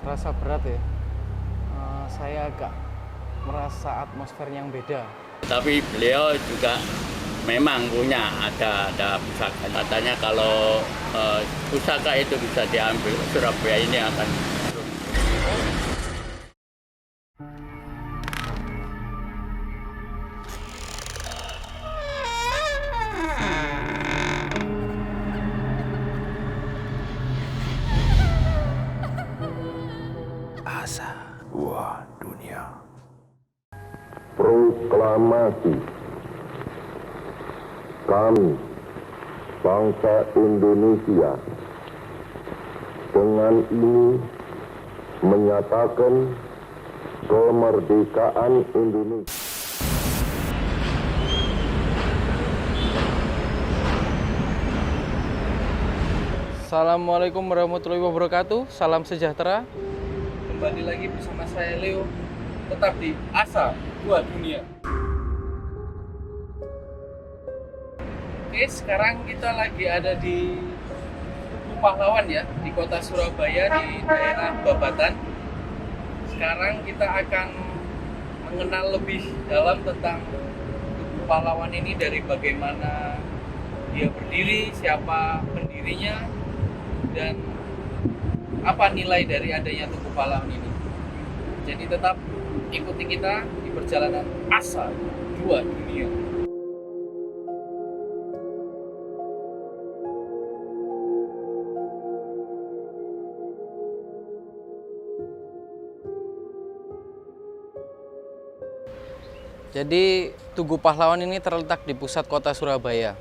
terasa berat ya. Saya agak merasa atmosfer yang beda. Tapi beliau juga memang punya ada pusaka. Katanya kalau pusaka itu bisa diambil, Surabaya ini akan. Asa Dua Dunia. Proklamasi kami, bangsa Indonesia, dengan ini menyatakan kemerdekaan Indonesia. Assalamualaikum warahmatullahi wabarakatuh. Salam sejahtera. Kembali lagi bersama saya Leo, tetap di Asa Dua Dunia. Oke, sekarang kita lagi ada di Tugu Pahlawan ya, di kota Surabaya, di daerah Babatan. Sekarang kita akan mengenal lebih dalam tentang Tugu Pahlawan ini, dari bagaimana dia berdiri, siapa pendirinya, dan apa nilai dari adanya Tugu Pahlawan ini. Jadi tetap ikuti kita di perjalanan Asa Dua Dunia. Jadi Tugu Pahlawan ini terletak di pusat kota Surabaya.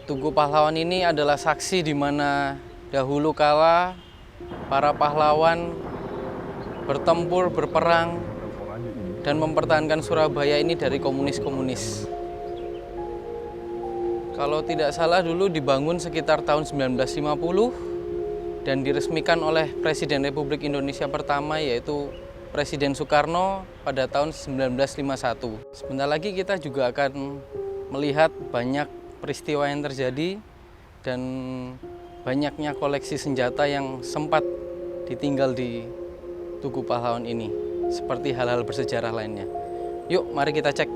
Tugu Pahlawan ini adalah saksi di mana dahulu kala para pahlawan bertempur, berperang, dan mempertahankan Surabaya ini dari komunis-komunis. Kalau tidak salah dulu dibangun sekitar tahun 1950 dan diresmikan oleh Presiden Republik Indonesia pertama, yaitu Presiden Soekarno pada tahun 1951. Sebentar lagi kita juga akan melihat banyak peristiwa yang terjadi dan banyaknya koleksi senjata yang sempat ditinggal di Tugu Pahlawan ini, seperti hal-hal bersejarah lainnya. Yuk, mari kita cek.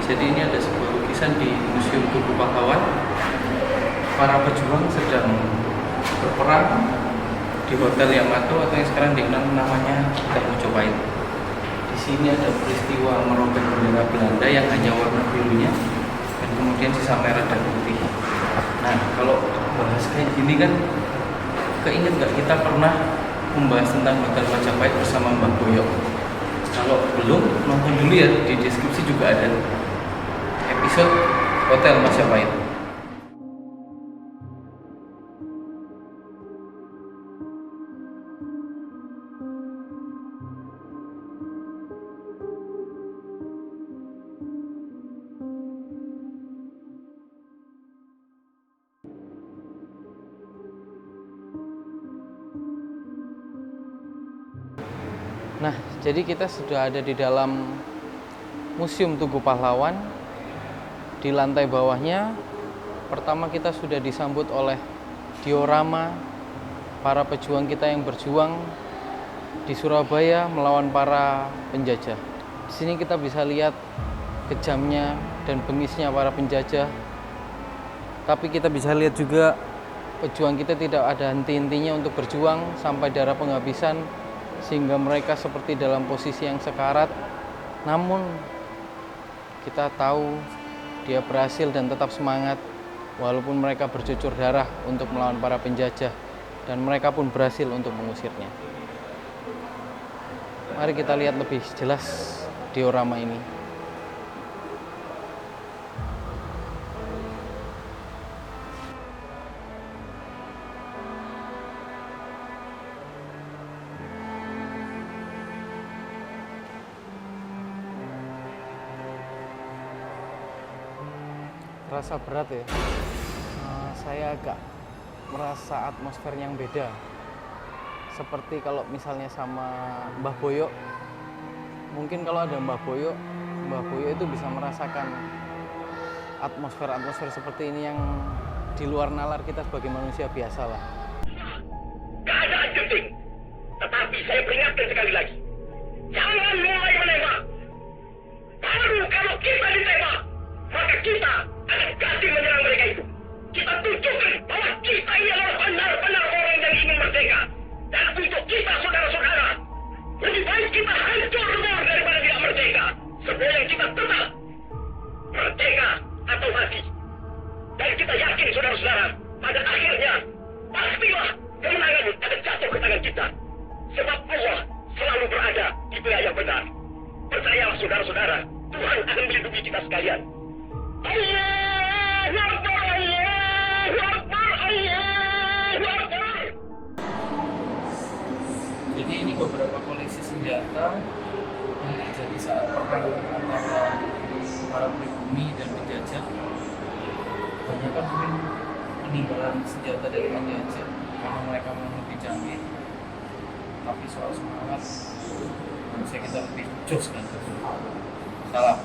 Jadi ini ada sebuah lukisan di Museum Tugu Pahlawan. Para pejuang sedang berperang di Hotel Yamato atau yang sekarang dikenal namanya Hotel Mojopahit. Di sini ada peristiwa merobek bendera Belanda yang hanya warna birunya dan kemudian sisa merah dan putih. Nah, kalau bahas kayak gini kan, keinget nggak kita pernah membahas tentang Hotel Majapahit bersama Mbak Boyo? Kalau belum, nonton dulu ya, di deskripsi juga ada episode Hotel Majapahit. Nah, jadi kita sudah ada di dalam Museum Tugu Pahlawan. Di lantai bawahnya, pertama kita sudah disambut oleh diorama para pejuang kita yang berjuang di Surabaya melawan para penjajah. Di sini kita bisa lihat kejamnya dan bengisnya para penjajah. Tapi kita bisa lihat juga pejuang kita tidak ada henti-hentinya untuk berjuang sampai darah penghabisan, sehingga mereka seperti dalam posisi yang sekarat Namun kita tahu dia berhasil dan tetap semangat walaupun mereka bercucur darah untuk melawan para penjajah dan mereka pun berhasil untuk mengusirnya. Mari kita lihat lebih jelas diorama ini. Terasa berat ya. Saya agak merasa atmosfer yang beda. Seperti kalau misalnya sama Mbah Boyo. Mungkin kalau ada Mbah Boyo itu bisa merasakan atmosfer seperti ini yang di luar nalar kita sebagai manusia biasa lah. Keadaan genting. Tetapi saya peringatkan sekali lagi. Jangan mulai menembak. Baru kalau kita ditembak, maka kita akan kasih menyerang mereka itu. Kita tunjukkan bahwa kita ini adalah benar-benar orang yang ingin merdeka. Dan untuk kita, saudara-saudara, lebih baik kita hancur lebur daripada tidak merdeka. Sebelum yang kita tetap merdeka atau mati. Dan kita yakin, saudara-saudara, pada akhirnya pastilah kemenangan akan jatuh ke tangan kita. Sebab Allah selalu berada di pihak yang benar. Percayalah, saudara-saudara, Tuhan akan melindungi kita sekalian. Allahu Akbar, Allahu Akbar, Allahu Akbar. Jadi ini beberapa koleksi senjata yang terjadi saat perang antara para pribumi dan penjajah. Banyak kan mungkin peninggalan senjata dari penjajah karena mereka memang lebih canggih. Tapi soal semangat, manusia kita lebih jos kan. Salam.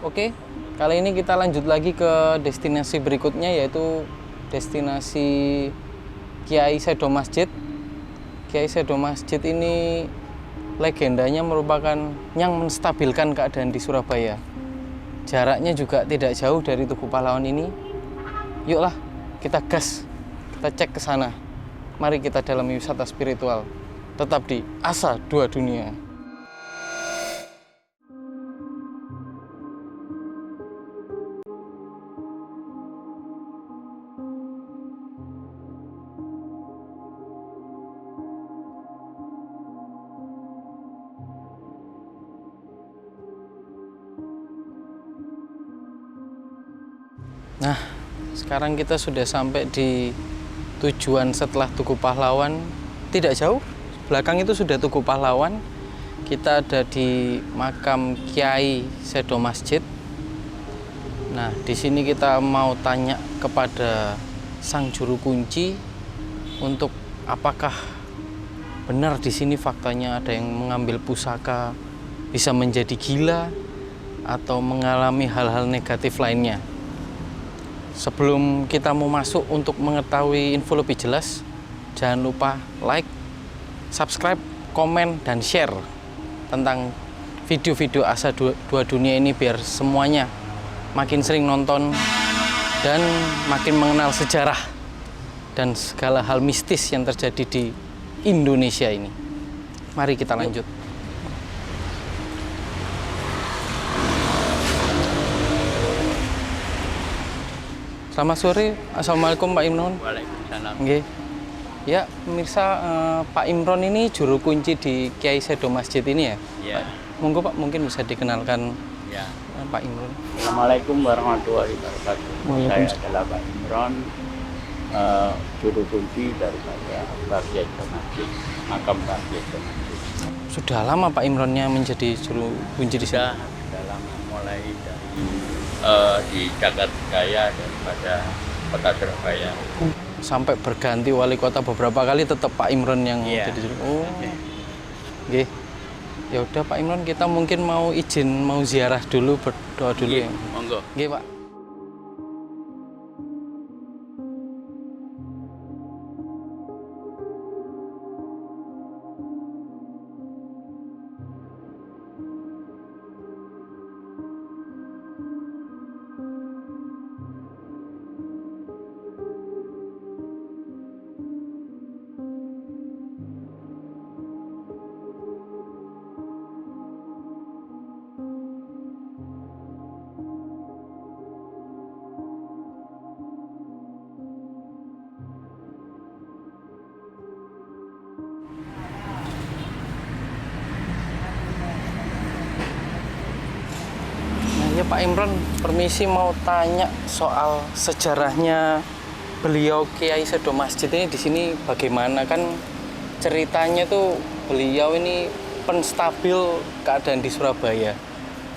Oke, kali ini kita lanjut lagi ke destinasi berikutnya, yaitu destinasi Kiai Sedo Masjid. Kiai Sedo Masjid ini legendanya merupakan yang menstabilkan keadaan di Surabaya. Jaraknya juga tidak jauh dari Tugu Pahlawan ini. Yuklah, kita gas, kita cek ke sana. Mari kita dalam wisata spiritual. Tetap di Asa Dua Dunia. Nah, sekarang kita sudah sampai di tujuan setelah Tugu Pahlawan. Tidak jauh, belakang itu sudah Tugu Pahlawan. Kita ada di makam Kiai Sedo Masjid. Nah, di sini kita mau tanya kepada sang juru kunci untuk apakah benar di sini faktanya ada yang mengambil pusaka bisa menjadi gila atau mengalami hal-hal negatif lainnya. Sebelum kita mau masuk, untuk mengetahui info lebih jelas, jangan lupa like, subscribe, komen, dan share tentang video-video Asa Dua Dunia ini biar semuanya makin sering nonton dan makin mengenal sejarah dan segala hal mistis yang terjadi di Indonesia ini. Mari kita lanjut. Selamat sore, Assalamualaikum Pak Imron. Waalaikumsalam. Nggih. Ya, pemirsa, Pak Imron ini juru kunci di Kiai Sedo Masjid ini ya? Ya. Monggo Pak, mungkin bisa dikenalkan Ya. Pak Imron. Assalamualaikum warahmatullahi wabarakatuh. Saya Waalaikumsalam. adalah Pak Imron, juru kunci daripada Bagian Masjid, makam Bagian Masjid. Sudah lama Pak Imronnya menjadi juru kunci di sini? Sudah lama, mulai dari di Jagat Jaya daripada kota Surabaya. Sampai berganti wali kota beberapa kali tetap Pak Imron yang Iya. jadi juru. Oh. Nggih. Ya udah Pak Imron, kita mungkin mau izin mau ziarah dulu, berdoa dulu ya. Monggo. Nggih, Pak. Pak Imron, permisi mau tanya soal sejarahnya beliau Kiai Sedo Masjid ini di sini bagaimana, kan ceritanya tuh beliau ini penstabil keadaan di Surabaya.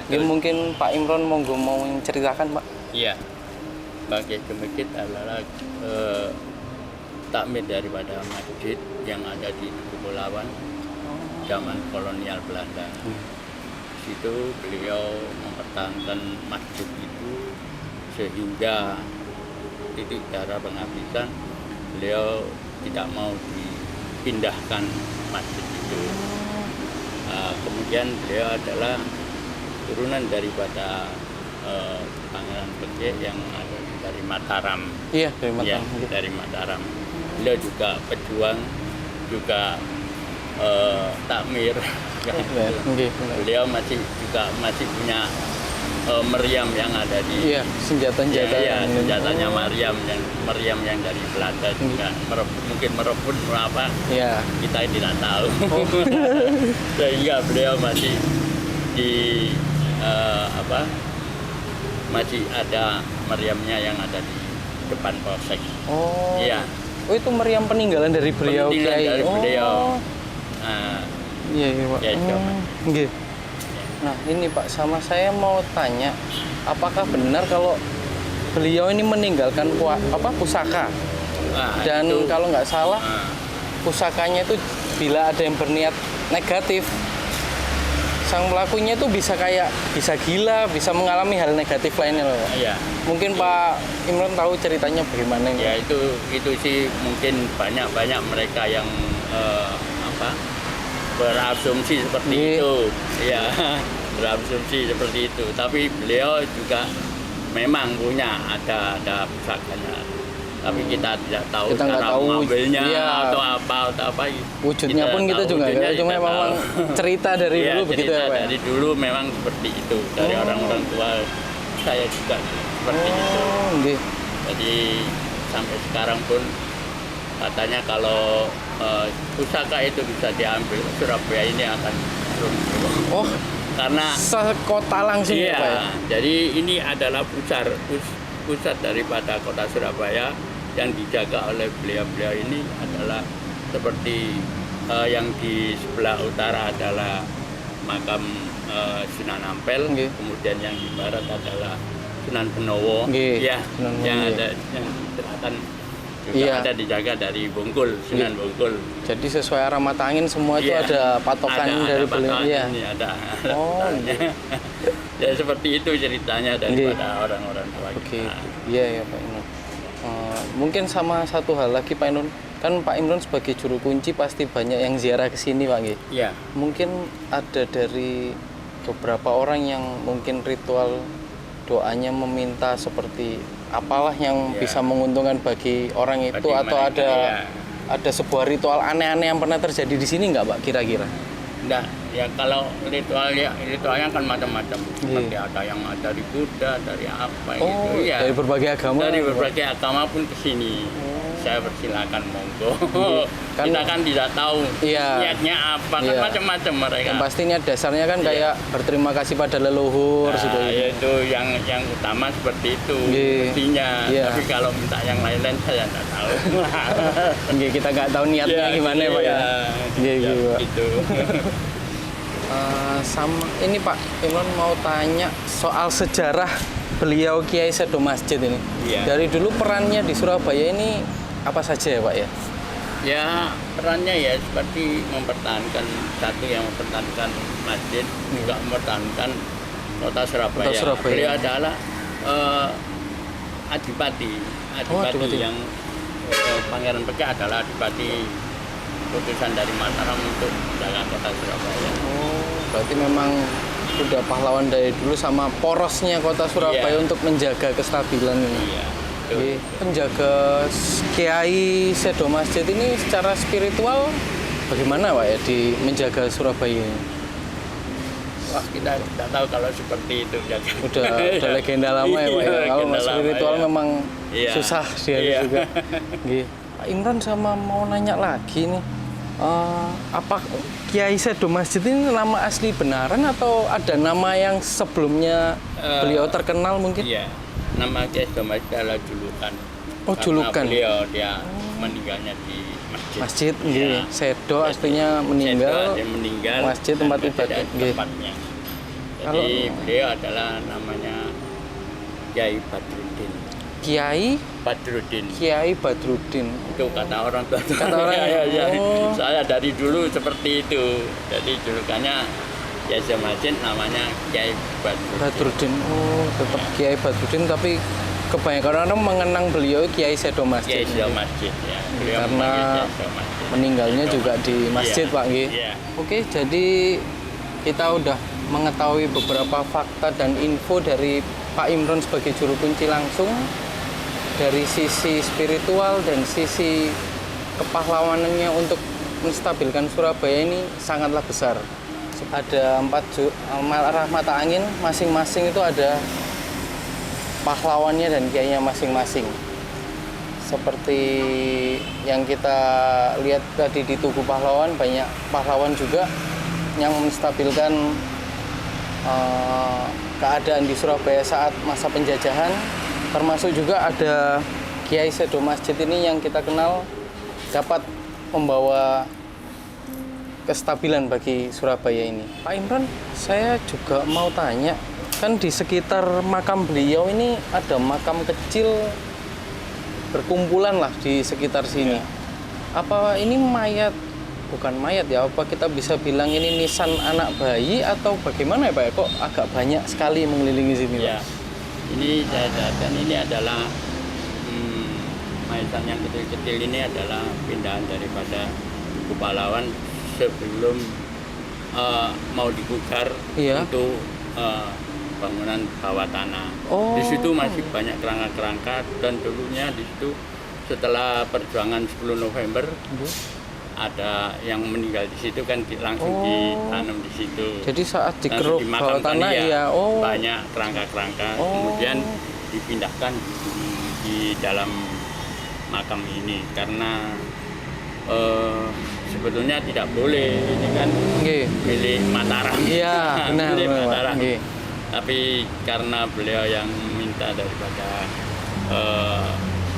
Ini mungkin Pak Imron mau ceritakan, Pak? Iya, Bangkit Gemekit adalah takmir daripada masjid yang ada di Kepulauan zaman kolonial Belanda. Di situ beliau mempertahankan masjid itu sehingga titik darah penghabisan beliau tidak mau dipindahkan masjid itu. Kemudian beliau adalah turunan daripada Pangeran Becek yang ada dari Mataram. Iya, dari Mataram. Ya, dari Mataram. Beliau juga pejuang, juga takmir. Beliau masih punya meriam yang ada di senjata-senjata. Iya, senjatanya meriam yang dari Belanda juga mungkin merebut apa? Iya. Kita tidak tahu. Sehingga beliau masih masih ada meriamnya yang ada di depan polsek. Oh. Iya. Oh, itu meriam peninggalan dari beliau Kiai. Dari beliau. Iya, Pak. Nggih. Nah, ini Pak, sama saya mau tanya, apakah benar kalau beliau ini meninggalkan pusaka? Dan itu, kalau nggak salah, pusakanya itu bila ada yang berniat negatif, sang pelakunya itu bisa gila, bisa mengalami hal negatif lainnya loh, Pak. Iya. Mungkin Pak Imron tahu ceritanya bagaimana? Ya, itu sih mungkin banyak mereka yang berasumsi seperti itu. Ya, berasumsi seperti itu. Tapi beliau juga memang punya ada pusakanya. Tapi kita tidak tahu cara mengambilnya atau apa. Wujudnya pun kita juga nggak tahu, cuma memang cerita dari dulu begitu ya, Pak. Dari dulu memang seperti itu, dari orang-orang tua saya juga seperti itu. Okay. Jadi sampai sekarang pun katanya kalau pusaka itu bisa diambil, Surabaya ini akan runtuh. Oh, karena sekota langsung iya, ya, Pak ya? Jadi ini adalah pusat daripada kota Surabaya yang dijaga oleh beliau-beliau ini adalah seperti yang di sebelah utara adalah makam Sunan Ampel, kemudian yang di barat adalah Sunan Benowo, ya, yang ada yang selatan juga ada dijaga dari Bungkul, Sunan Bungkul. Jadi sesuai arah mata angin semua itu ada patokan dari beliau. Iya. Ini ada. Oh. Ya seperti itu ceritanya daripada orang-orang tua kita. Iya ya Pak Imron. Mungkin sama satu hal lagi Pak Imron, kan Pak Imron sebagai juru kunci pasti banyak yang ziarah ke sini Pak. Iya. Mungkin ada dari beberapa orang yang mungkin ritual doanya meminta seperti apalah yang bisa menguntungkan bagi orang itu, bagi atau mereka, ada sebuah ritual aneh-aneh yang pernah terjadi di sini nggak Pak kira-kira? Enggak, ya kalau ritualnya kan macam-macam. Seperti ada yang dari Buddha, dari apa gitu ya. Dari berbagai agama. Dari berbagai agama pun ke sini. Saya persilakan monggo. Kita kan tidak tahu niatnya apa, kan macam-macam mereka. Yang pastinya dasarnya kan kayak berterima kasih pada leluhur gitu. Itu yang utama seperti itu pastinya. Tapi kalau minta yang lain-lain saya tidak tahu. Kita nggak tahu niatnya gimana Pak ya. Gitu. Sama ini Pak Imron mau tanya soal sejarah beliau Kiai Sedo Masjid ini. Dari dulu perannya di Surabaya ini apa saja ya Pak ya? Ya perannya ya seperti mempertahankan, satu yang mempertahankan masjid, juga mempertahankan kota Surabaya. Beliau adalah adipati yang Pangeran Becek adalah adipati putusan dari Mataram untuk menjaga kota Surabaya. Berarti memang sudah pahlawan dari dulu sama porosnya kota Surabaya untuk menjaga kestabilan ini. Penjaga Kiai Sedo Masjid ini secara spiritual bagaimana Pak ya di menjaga Surabaya ini? Wah, kita tidak tahu kalau seperti itu. Udah legenda lama ya Pak ya. Kalau spiritual memang susah dia juga. Pak Imron sama mau nanya lagi nih. Apa Kiai Sedo Masjid ini nama asli benaran atau ada nama yang sebelumnya beliau terkenal mungkin? Iya, nama Kiai Sedo Masjid adalah julukan. Oh, Karena julukan. beliau dia meninggalnya di masjid. Masjid, Iya. nggih. Sedo aslinya Sedo meninggal. dia meninggal. Masjid dan tempat masjid ibadah. ada Nggih. tempatnya. Kalau- Jadi beliau adalah namanya Kiai Badruddin. Kiai Badruddin. Itu kata orang tua. Kata orang, ya. oh. Saya dari dulu seperti itu. Jadi julukannya Kiai Sedo Masjid, namanya Kiai Badruddin. Badruddin. Oh, tetap Kiai Badruddin tapi kebanyakan orang mengenang beliau Kiai Sedo Masjid. Kiai Sedo Masjid ya. Beliau Karena memanggil Kiai Sedo Masjid. meninggalnya Sedo juga di masjid, Iya, Pak nggih. Iya. Oke, jadi kita udah mengetahui beberapa fakta dan info dari Pak Imron sebagai juru kunci langsung dari sisi spiritual dan sisi kepahlawanannya untuk menstabilkan Surabaya ini sangatlah besar. Ada 4 arah mata angin, masing-masing itu ada pahlawannya dan kiainya masing-masing. Seperti yang kita lihat tadi di Tugu Pahlawan, banyak pahlawan juga yang menstabilkan keadaan di Surabaya saat masa penjajahan. Termasuk juga ada Kiai Sedo Masjid ini yang kita kenal dapat membawa kestabilan bagi Surabaya ini. Pak Imron, saya juga mau tanya, kan di sekitar makam beliau ini ada makam kecil berkumpulan lah di sekitar sini. Apa ini mayat? Bukan mayat ya, apa kita bisa bilang ini nisan anak bayi atau bagaimana ya Pak? Kok agak banyak sekali mengelilingi sini Ya, Pak? ini saya jelaskan, ini adalah mayat yang kecil-kecil ini adalah pindahan daripada Tugu Pahlawan sebelum mau dibongkar Iya. untuk bangunan bawah tanah. Oh. Di situ masih banyak kerangka-kerangka dan dulunya di situ setelah perjuangan 10 November ada yang meninggal di situ kan langsung Oh. ditanam di situ. Jadi saat Langsung dikeruk bawah dimakamkan, tanah iya. ya, oh. Banyak kerangka-kerangka, Oh. kemudian dipindahkan di dalam makam ini karena sebetulnya tidak boleh, ini kan Nggih. milik Mataram. Iya, benar, milik benar, Pak. Mataram. Nggih. Tapi karena beliau yang minta daripada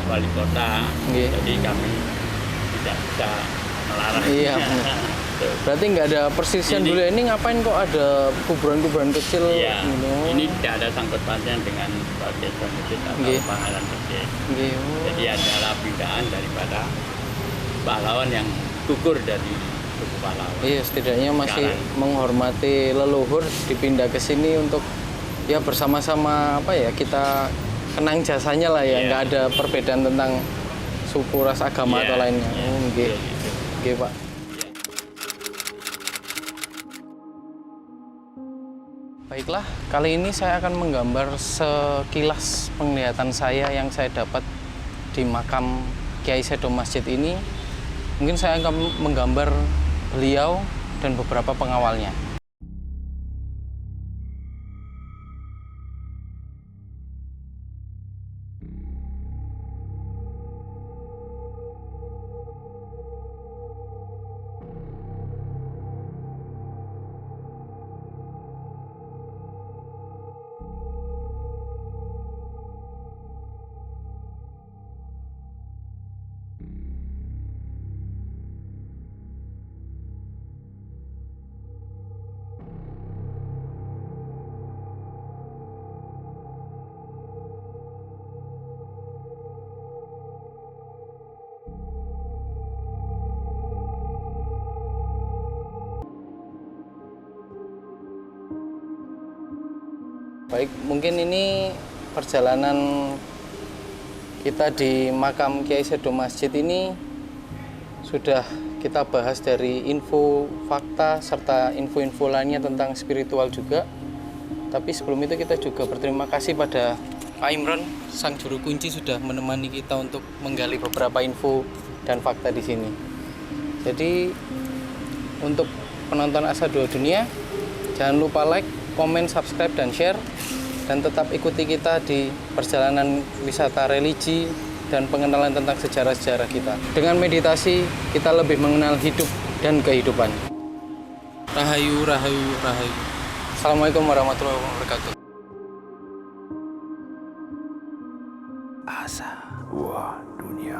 wali kota, Nggih. jadi kami tidak bisa melarang. Iya, benar. Berarti nggak ada persisian Ini- dulu ya? Ini ngapain kok ada kuburan-kuburan kecil Iya, gitu? ini tidak ada sangkut pautnya dengan sebagai masjid atau Nggih. pangalan masjid. Nggih, oh. Jadi adalah pindahan daripada pahlawan yang gugur dari Tugu Pahlawan. Iya, setidaknya masih Sekarang. menghormati leluhur, dipindah ke sini untuk ya bersama-sama apa ya, kita kenang jasanya lah ya, Iya. nggak ada perbedaan tentang suku, ras, agama Iya, atau lainnya. iya, Oh, nggih. betul, gitu. Nggih, Pak. Baiklah, kali ini saya akan menggambar sekilas penglihatan saya yang saya dapat di makam Kiai Sedo Masjid ini. Mungkin saya akan menggambar beliau dan beberapa pengawalnya. Baik, mungkin ini perjalanan kita di makam Kiai Sedo Masjid ini sudah kita bahas dari info, fakta, serta info-info lainnya tentang spiritual juga. Tapi sebelum itu kita juga berterima kasih pada Pak Imron, sang juru kunci sudah menemani kita untuk menggali beberapa info dan fakta di sini. Jadi untuk penonton Asa Dua Dunia, jangan lupa like, komen, subscribe, dan share. Dan tetap ikuti kita di perjalanan wisata religi dan pengenalan tentang sejarah-sejarah kita. Dengan meditasi, kita lebih mengenal hidup dan kehidupan. Rahayu, rahayu, rahayu. Assalamualaikum warahmatullahi wabarakatuh. Asa. Wah, dunia.